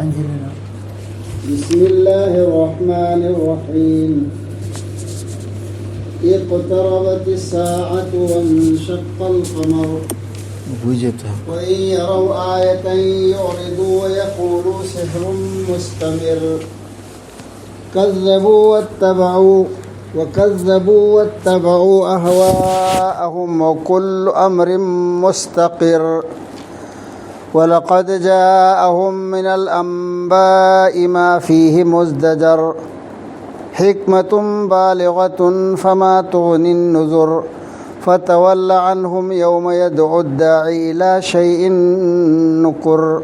بسم الله الرحمن الرحيم اقتربت الساعة وانشق القمر وإن يروا آية يعرضوا ويقولوا سحر مستمر كذبوا واتبعوا أهواءهم وكل أمر مستقر ولقد جاءهم من الأنباء ما فيه مزدجر حكمة بالغة فما تغني النذر فتول عنهم يوم يدعو الداعي إلى شيء نكر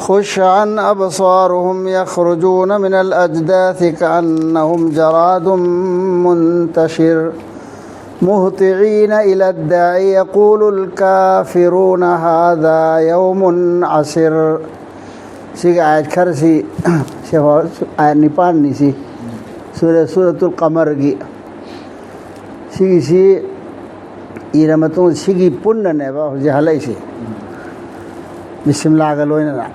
خش عن أبصارهم يخرجون من الأجداث كأنهم جراد منتشر مهطعين إلى الداعي يقول الكافرون هذا يوم عسر سيغ آيات كرسي آيات نپان نيسي سورة القمر کی سيغي إيرمتون سيغي پن نبا جهلائی سی بسم اللہ گلوئننا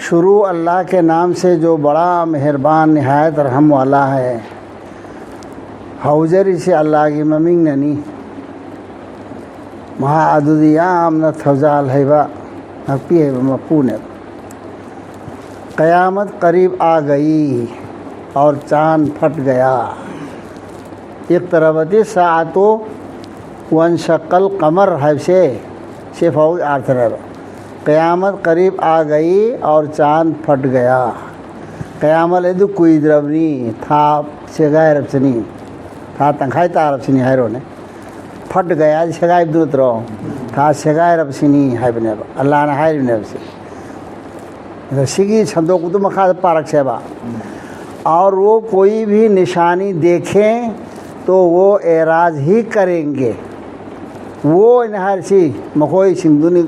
شروع اللہ کے نام سے جو بڑا مہربان نہایت رحم والا ہے حوجری سے اللہ کی ممنگ ننی مہا عدودیام نتفزال حیبہ نقپی حیبہ مقون ہے قیامت قریب آ گئی اور چاند پھٹ گیا اقتربت الساعۃ وانشق القمر حیب سے فوق آرتر ہے قیامت قریب آ گئی اور چاند پھٹ گیا قیامت ہے تو کوئی دربنی تھا سگائے رب سنی تھا تنخوائی تا رب سنی حیرو نے پھٹ گیا سگائے دونت رو تھا سگائے رب سنی حیب نے اللہ نے حیر نے سے سگی چھندوں کو تو مخاط پارک سے با اور وہ کوئی بھی نشانی دیکھیں تو وہ اعراض ہی کریں گے وہ انہار سی مکھوئی سندونی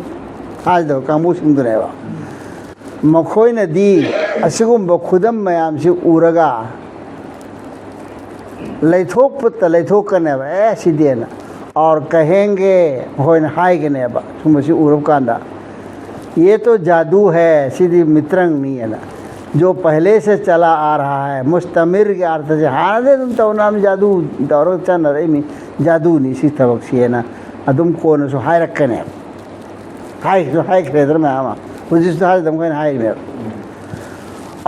خاص دو کامو سندو رہے با مکھوئی ندی اسگم بخودم میام سے اورگا لیتھوک پتہ لیتھوک کرنے با ایسی دینا اور کہیں گے مکھوئی نہائی گنے با تم اسی اورب کاندہ یہ تو جادو ہے سیدھی مترنگ نہیں ہے نا جو پہلے سے چلا آ رہا ہے مستمر کے آرت سے ہاں دے تم تو نام جادو دورو چند رہی میں جادو نہیں سی طبق سی ہے نا ادم کو نسو ہائی رکھنے ہائی کھریدر میں آما مجھے تو ہائی دم کو ہائی میں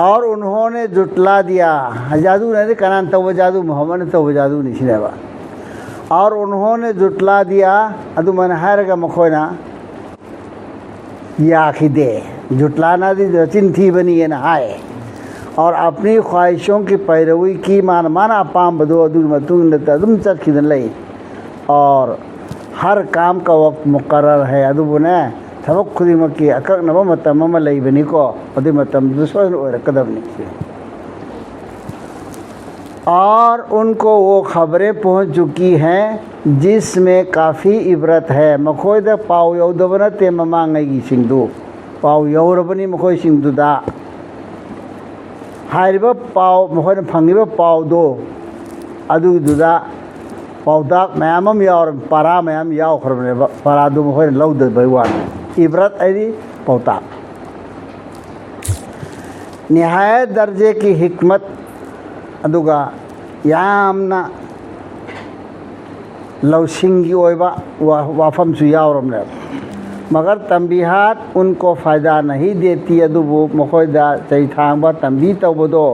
اور انہوں نے جٹلا دیا جادو نہیں دے کنان تو وہ جادو محمد نے تو وہ جادو نہیں سی رہا اور انہوں نے جٹلا دیا ادو من ہائی رکھا مکھوئنا یہ آخی دے جھٹلانا دی رچن تھی بنی ہے نہائے اور اپنی خواہشوں کی پیروی کی مانا پام بدو ادو متون تم چت کھدن لئی اور ہر کام کا وقت مقرر ہے ادو بنے تھوک خودی مکی اکک نبا متمم لئی بنی کو ادو متم دوسرا قدم نہیں اور ان کو وہ خبریں پہنچ چکی ہیں جس میں کافی عبرت ہے مکھوئی دا پاو یو دبنا تے ممانگئی گی سنگدو پاو یو ربنی مکھوئی سنگدو دا ہائی با پاو مکھوئی نا پھنگی با پاو دو ادو دو دا پاو دا میامم یاور پارا میام یاو خربنے پارا دو مکھوئی نا لو دا بیوان عبرت ایدی پاو تا نہایت درجے کی حکمت ادوگا یامنا لو سنگی اویبا وافم سیاورم نے مگر تنبیہات ان کو فائدہ نہیں دیتی ادو وہ مخویدہ چاہی تھانگ با تنبیہ تو بدو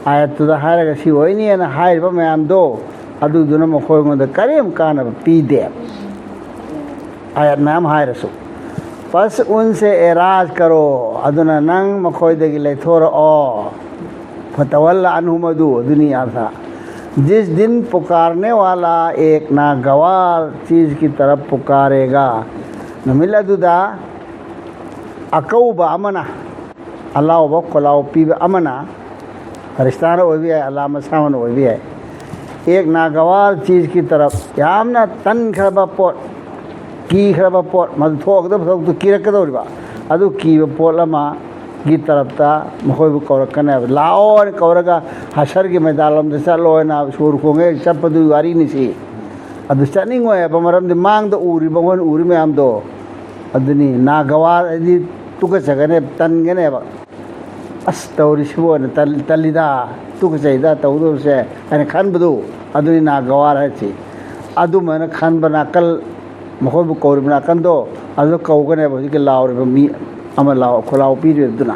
آیت تو دا حیرہ کسی ہوئی نہیں ہے نا حیر با میں دو ادو دونا مخوی مدہ کریم کانا پی دے آیت میں حیر سو پس ان سے اعراض کرو ادونا ننگ مخویدہ کی لئے تھوڑا فتول عنہم ادو دنیا تھا جس دن پکارنے والا ایک ناگوار چیز کی طرف پکارے گا نمل دا اکو با امنا اللہ با قلاو پی با امنا فرشتان ہوئی بھی ہے اللہ مسامن ہوئی بھی ہے ایک ناگوار چیز کی طرف یامنا تن خربا پوٹ کی خربا پوٹ مدد تھوک دو تو کی رکھ دو ربا ادو کی پوٹ لما کی طرف تا مخوی بھی کورک کرنے لاؤ اور کورکا حشر کی میدالم دسا لوئے نا شور کھونگے چپ دو واری نہیں سی ادو چننگ ہوئے بمرم دی مانگ دو اوری بمون اوری میں ہم دو ادنی ناگوار ادی ꯇꯨꯀꯠꯆꯒꯅꯦ ꯇꯟꯒꯅꯦꯕ ꯑꯁ ꯇꯧꯔꯤꯁꯤꯕꯣꯅ ꯇꯜꯂꯤꯗ ꯇꯨꯀꯠꯆꯩꯗ ꯇꯧꯗꯧꯔꯤꯁꯦ ꯍꯥꯏꯅ ꯈꯟꯕꯗꯨ ꯑꯗꯨꯅꯤ ꯅꯥꯒꯋꯥꯔ ꯍꯥꯏꯁꯤ ꯑꯗꯨꯃꯥꯏꯅ ꯈꯟꯕ ꯅꯥꯀꯜ ꯃꯈꯣꯏꯕꯨ ꯀꯧꯔꯤꯕ ꯅꯥꯀꯟꯗꯣ ꯑꯗꯨ ꯀꯧꯒꯅꯦꯕ ꯍꯧꯖꯤꯛꯀꯤ ꯂꯥꯎꯔꯤꯕ ꯃꯤ ꯑꯃ ꯈꯨꯂꯥꯎ ꯄꯤꯔꯤꯕꯗꯨꯅ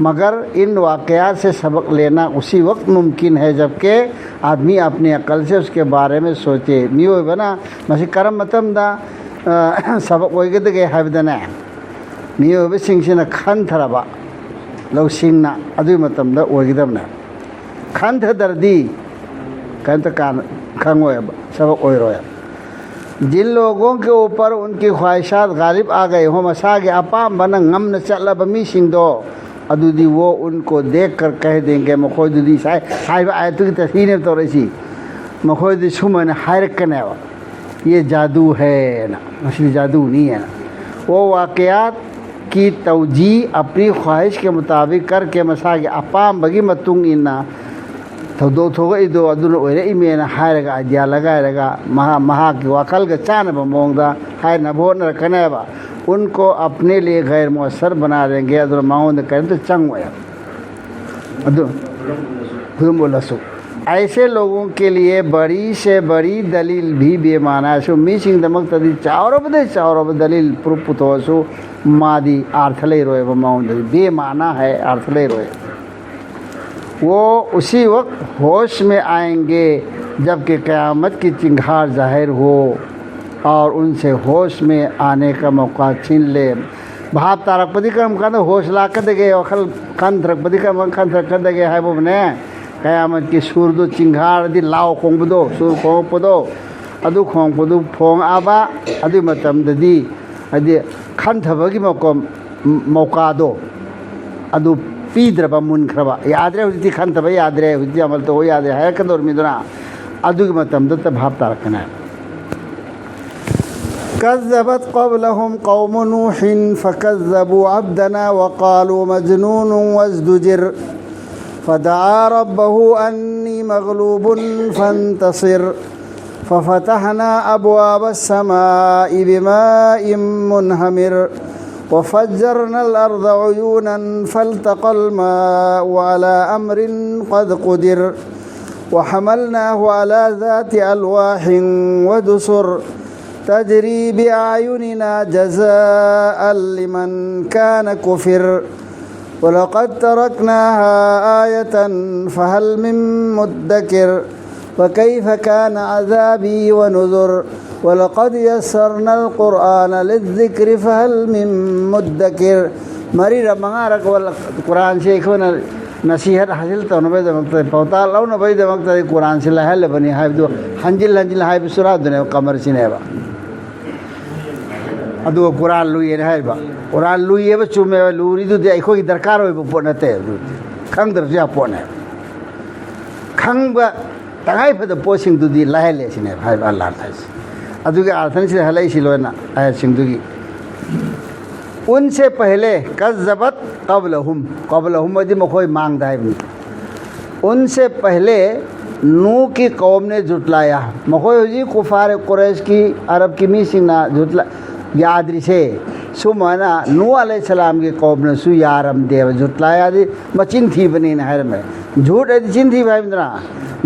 مگر ان واقعات سے سبق لینا اسی وقت ممکن ہے جب کہ آدمی اپنی عقل سے اس کے بارے میں سوچے میو بنا مسی کرم متم دا سبق وگدگے ہبدنا میو بسنگسنا کھن تھربا لو سنگنا ادوی متم دا وگدمنا کھن دردی کہتا کان کھنگوے سبق وئی رویا جن لوگوں کے اوپر ان کی خواہشات غالب آ گئے ہوں مساگے اپام بنا غم نہ چلا بمی سنگدو ادودی وہ ان کو دیکھ کر کہہ دیں گے مخودی سائے ہائی آیتوں کی تفسیر تو رسی مخودی سمن حیرک نے یہ جادو ہے نا اصلی جادو نہیں ہے نا وہ واقعات کی توجیہ اپنی خواہش کے مطابق کر کے مساگے اپام بگی متنگ انا تو دو تھوگا ایدو ادون اویرے ایمین حیرک آجیا لگائے لگا مہا کی واقل کا چانبا مونگدا حیر نبھون رکھنے با ان کو اپنے لیے غیر مؤثر بنا دیں گے ادھر معاون کریں تو چنگ ہویا ایسے لوگوں کے لیے بڑی سے بڑی دلیل بھی بے معنی ہے سو می سنگ دمک تدی چاورو دلیل پروپت ہو سو مادی آرتھلے روئے و معاون دلیل بے معنی ہے آرتھلے روئے وہ اسی وقت ہوش میں آئیں گے جب کہ قیامت کی چنگھار ظاہر ہو اور ان سے ہوش میں آنے کا موقع چھین لے بھاپ تارک پدی کرم کہتے ہوش لا کر دے گئے وخل کھن ترک پدی کرم کھن ترک کر دے گئے ہے وہ بنے قیامت کی سوردو چنگھار دی لاؤ کھونگ بدو سور کھونگ پدو ادو کھونگ پدو پھونگ آبا ادو متمد دی کھن تھبگی موقع دو ادو پیدر با منکربا یاد رہے ہوتی کھن تھبا یاد رہے ہوتی عمل تو ہو یاد رہے ہے کدور میدنا ادو کی متمد تا بھاپ تارک کنا ہے كذبت قبلهم قوم نوح فكذبوا عبدنا وقالوا مجنون وازدجر فدعا ربه أني مغلوب فانتصر ففتحنا أبواب السماء بماء منهمر وفجرنا الأرض عيونا فالتقى الماء على أمر قد قدر وحملناه على ذات ألواح ودسر تجری بأعیننا جزاء لمن كان كفر ولقد تركناها آية فهل من مدكر وكيف كان عذابي ونذر ولقد يسرنا القرآن للذكر فهل من مدكر مری رمغارک والقرآن شیخونا نصیحت حاصل تو نبی دمکتا پوتا لو نبی دمکتا قرآن سے لحل بنی حائب دو حنجل حائب سرات دنے قمر سنیبا ادو قرآن لوئی ہے با قرآن لوئی ہے بچوں میں لوری دو دے کوئی درکار ہوئی پونتے کھنگ در جا پونے کھنگ با تنگائی پھر پوسنگ دو دی لہے لے سنے بھائی با اللہ تھا ادو کے آرتھن سے حلائی سلوینا آیت سنگ دو گی ان سے پہلے کذبت قبلہم دی مکھوئی مانگ دائب نہیں ان سے پہلے نو کی قوم نے جھٹلایا مکھوئی جی کفار قریش کی عرب کی میسنگ نا جھٹلا یادری سے سو مانا نو علیہ السلام کی قوم نے سو یارم دے جھٹلایا دی مچن تھی بنی نہر میں جھوٹ ہے دی چن تھی بھائی مدرہ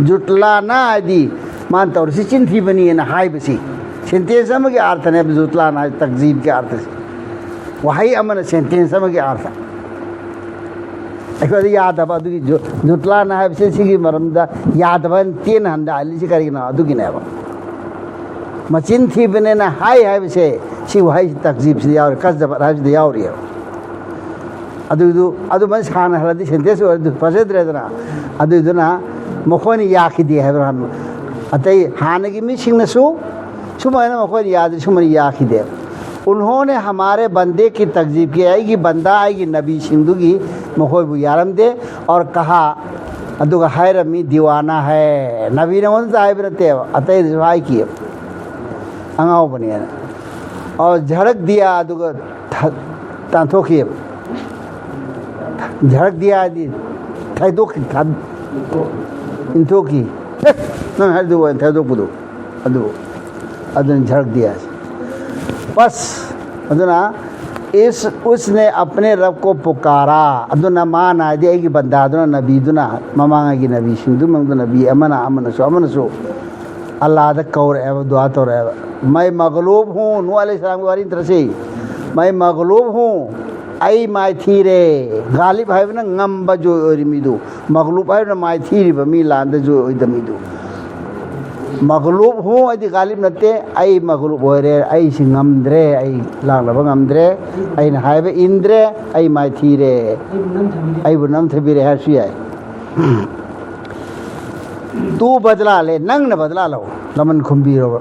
جھٹلانا ہے دی مانتا اور سی چن تھی بنی ہے نہائی بسی سنتے سمجھ کے آرتھن ہے جھٹلانا ہے تقزیب کے آرتھ سے وہی امن سنتے سمجھ کے آرتھن ایک وقت یاد اب ادو کی جھٹلانا ہے بسی سی مرمدہ یاد بن تین ہندہ علی سے کریں نا ادو کی نیبا مچن تھی بنے نا ہائی ہے بسے سی وہی تقزیب سے دیاوری قصد راج دیاوری ہے ادو منس خان حلدی سنتے سے پسید رہے دنا ادو نا مخونی یاکی دیا ہے برہم اتائی ہانگی میں سنگ نسو مہینا مخونی یاد منی یاکی دیا انہوں نے ہمارے بندے کی تقزیب کی آئے گی بندہ آئے گی نبی سندو کی مخوی بو یارم دے اور کہا ادو کا خیر امی دیوانہ ہے نبی نے منتا آئے برتے اتائی رضوائی کی انگاؤ بنی ہے اور جھڑک دیا ادو کا تانتھو کی جھڑک دیا تھائی دو کی انتو کی ہر دو تھائی دو پدو ادو نے جھڑک دیا بس ادنا اس نے اپنے رب کو پکارا ادنا مان آ دیا کہ بندہ ادنا نبی دنا ممانگا کی نبی شندو منگ نبی امن سو اللہ عدق کور ہے دعا تو رہے میں مغلوب ہوں نو علیہ السلام کی باری طرح سے میں مغلوب ہوں ai mai thire galib haibna ngamba jo orimidu maghlub haibna mai thiri ba mi landa jo oidamidu maghlub hu adi galib natte ai maghlub hoire ai singamdre ai lagla ngamdre ai na haibe indre ai mai thire ai bunam thabire ha suyai tu badla le nang na badla lo laman khumbi ro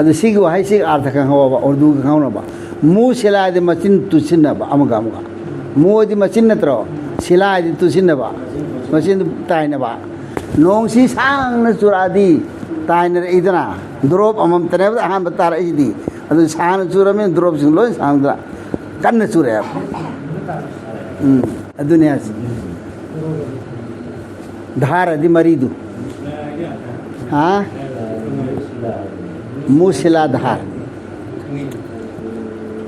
ಅದು ಸಿಗಿ ವಹೈಸಿಗೆ ಅರ್ಥ ಕಂಗವ ಉರ್ದು ಕಂಗವ ಮೂ ಸಿಲಾದಿ ಮಚಿನ್ ತುಸಿನ್ನಬ ಅಮಗ ಅಮಗ ಮೂದಿ ಮಚಿನ್ನತ್ರ ಸಿಲಾದಿ ತುಸಿನ್ನಬ ಮಚಿನ್ ತಾಯಿನಬ ನೋಂಸಿ ಸಾಂಗ್ನ ಚುರಾದಿ ತಾಯಿನ ಇದನ ದ್ರೋಪ್ ಅಮಮ್ ತನೆ ಅಹಾನ್ ಬತ್ತಾರ ಇದಿ ಅದು ಸಾನ ಚುರಮೆ ದ್ರೋಪ್ ಸಿಂಗ್ ಲೋಯ್ ಸಾಂಗ್ದ ಕನ್ನ ಚುರೆ ಅದುನೇ ಆಸಿ Dhaara the ಮರಿದು ಹಾ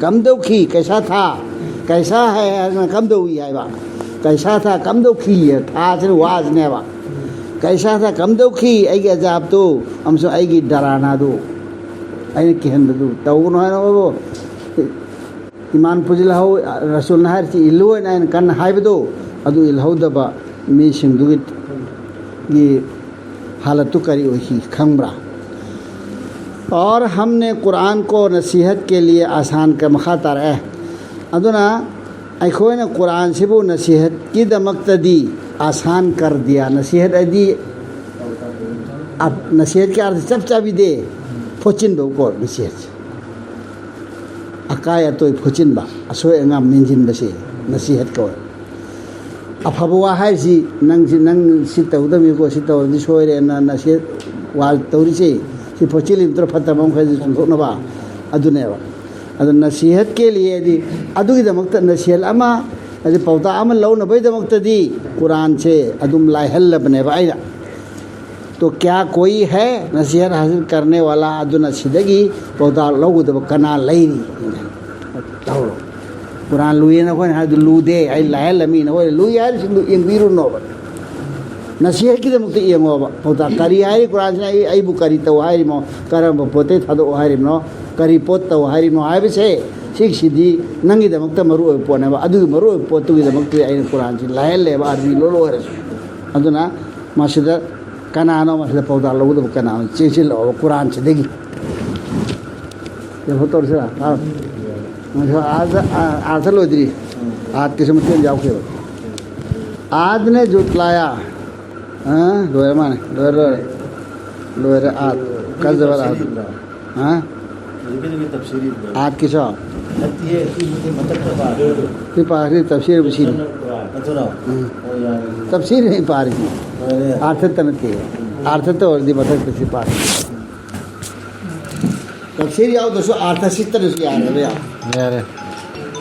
کمدوکھی کیسا تھا کیسا ہے کمدوئی ہے با کیسا تھا کمدوکھی ہے تھا صرف واز نے با کیسا تھا کمدوکھی ایگی عذاب تو ہم سو ایگی ڈرانا دو اینے کہن دو تو ہے نا وہ ایمان پوجل ہو رسول نہر چی الو این کن ہائب دو ادو الہو دبا می سنگدوگت یہ حالتو کری وہی کھنبرا. اور ہم نے قرآن کو نصیحت کے لیے آسان کا مخاطر ہے ادنا ایکھوئے نے قرآن سے وہ نصیحت کی دمقتدی آسان کر دیا نصیحت ادی اب نصیحت کے عرض چپ چابی دے پھوچن دو کو نصیحت اکایا تو پھوچن با اسوئے انگام منجن بسے نصیحت کو افبوا ہے سی ننگ سیتا ودمی کو سیتا ودی سوئے رے نصیحت وال توری سے سی پھوچلی مطر فتح بام خیزی سنبا ادو نیوا ادو نصیحت کے لیے دی ادو کی دمکت نصیحت اما ادو پوتا اما لو نبی دمکت دی قرآن سے ادو لائحل لبنے بائینا تو کیا کوئی ہے نصیحت حاصل کرنے والا ادو نصیحتگی پوتا لوگو دب کنا لائنی قرآن لوئی نہ کوئی حد لو دے ای لائحل امین ہوئے لوئی آئر سندو انگویرو نوبا نصیحت کی دمکت اینگو پوتا کری آئری قرآن سے ای بو کری تو آئری مو کرم پوتے تھا دو آئری منو کری پوت تو آئری منو آئے بسے سیکھ سیدھی ننگی دمکتا مرو پونے با ادو مرو پوتو کی دمکتی آئین قرآن سے لائحل لے با عربی لولو ہے رسول ادو نا ماشدہ کنانو ماشدہ پوتا لوگو دو کنانو چیچی لو قرآن سے دیگی یہ ہوتا رسول آج لو ادری آج کسی مطلب جاؤ کے آج نے جوتلایا لوہر مانے لوہر آج کل زبر آج آج کسا یہ پاہری تفسیر بسیر تفسیر نہیں پا رہی آرتھت تنتی ہے آرتھت اور دی مطلب تفسیر پا رہی تفسیر یاو دوسو آرتھت ستر اس کی آرہ